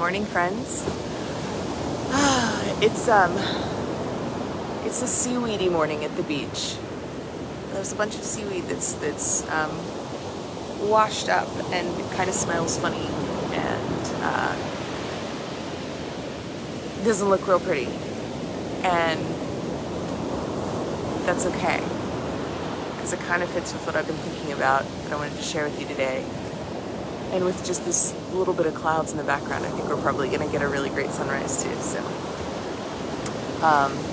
Morning, friends. It's a seaweedy morning at the beach. There's a bunch of seaweed that's washed up and it kind of smells funny and doesn't look real pretty, and that's okay because it kind of fits with what I've been thinking about that I wanted to share with you today. And with just this little bit of clouds in the background, I think we're probably going to get a really great sunrise too. So,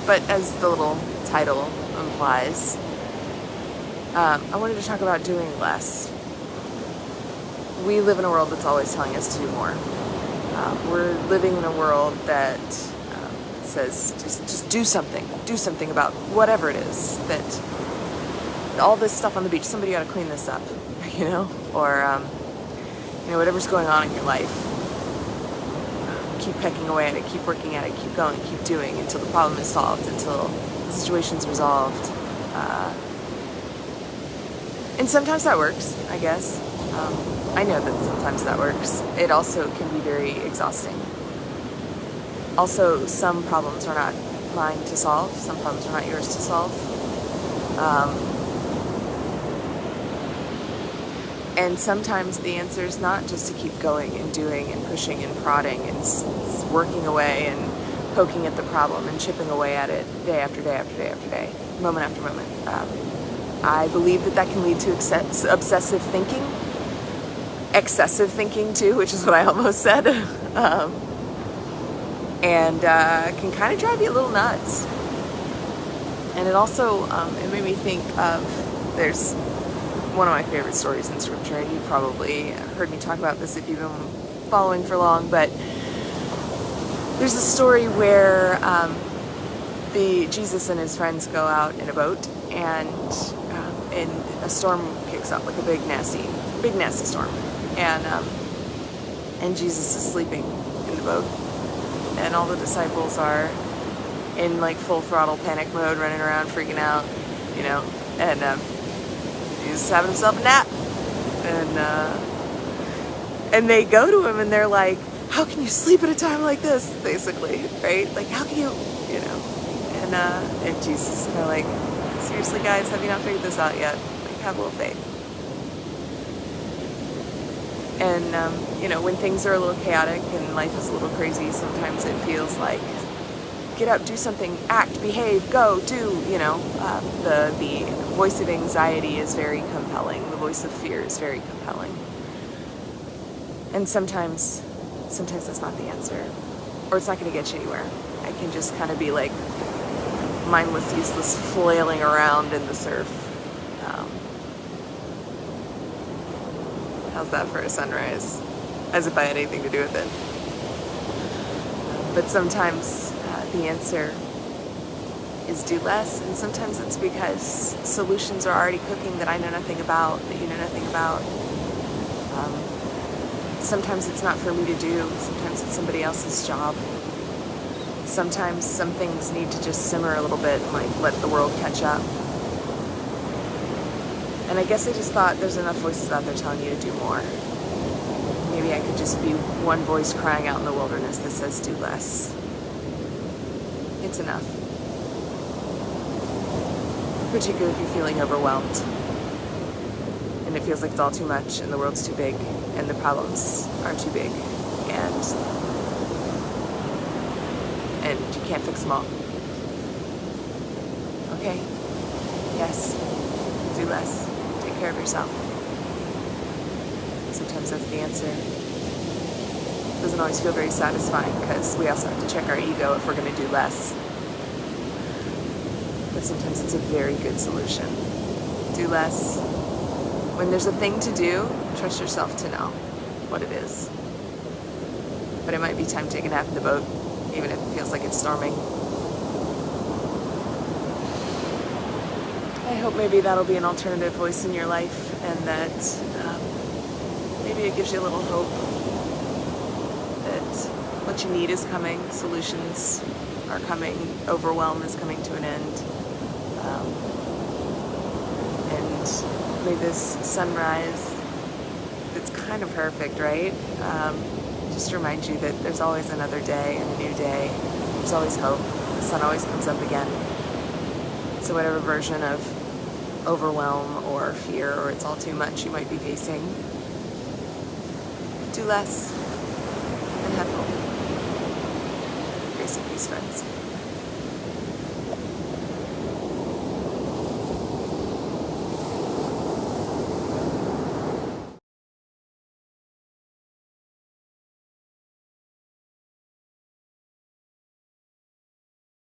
but as the little title implies, I wanted to talk about doing less. We live in a world that's always telling us to do more. We're living in a world that says just do something about whatever it is. That all this stuff on the beach, somebody ought to clean this up, or whatever's going on in your life, keep pecking away at it, keep working at it, keep going, keep doing until the problem is solved, until the situation's resolved. And sometimes that works, I guess. I know that sometimes that works. It also can be very exhausting. Also, some problems are not mine to solve. Some problems are not yours to solve. And sometimes the answer is not just to keep going and doing and pushing and prodding and working away and poking at the problem and chipping away at it day after day after day after day, moment after moment. I believe that can lead to obsessive thinking, excessive thinking too, which is what I almost said, and can kind of drive you a little nuts. And it also, it made me think of, there's one of my favorite stories in scripture, and you probably heard me talk about this if you've been following for long, but there's a story where Jesus and his friends go out in a boat, and a storm kicks up, like a big nasty storm, and Jesus is sleeping in the boat, and all the disciples are in like full throttle panic mode, running around freaking out, and he's just having himself a nap, and they go to him and they're like, how can you sleep at a time like this, basically, right? Like, how can you, and Jesus is kind of like, seriously guys, have you not figured this out yet? Like, have a little faith. And when things are a little chaotic and life is a little crazy, sometimes it feels like, get up, do something, act, behave, go, do, the voice of anxiety is very compelling. The voice of fear is very compelling. And sometimes that's not the answer. Or it's not going to get you anywhere. I can just kind of be like mindless, useless, flailing around in the surf. How's that for a sunrise? As if I had anything to do with it. But sometimes the answer is do less, and sometimes it's because solutions are already cooking that I know nothing about, that you know nothing about. Sometimes it's not for me to do, sometimes it's somebody else's job. Sometimes some things need to just simmer a little bit and let the world catch up. And I guess I just thought there's enough voices out there telling you to do more. Maybe I could just be one voice crying out in the wilderness that says do less. It's enough. Particularly if you're feeling overwhelmed and it feels like it's all too much and the world's too big and the problems are too big and you can't fix them all. Okay, yes, do less. Take care of yourself. Sometimes that's the answer. It doesn't always feel very satisfying because we also have to check our ego if we're going to do less. But sometimes it's a very good solution. Do less. When there's a thing to do, trust yourself to know what it is. But it might be time to take a nap in the boat, even if it feels like it's storming. I hope maybe that'll be an alternative voice in your life, and that maybe it gives you a little hope that what you need is coming, solutions are coming, overwhelm is coming to an end. And may this sunrise, it's kind of perfect, right? just to remind you that there's always another day and a new day. There's always hope. The sun always comes up again. So whatever version of overwhelm or fear or it's all too much you might be facing, do less and have hope. Grace and peace, friends.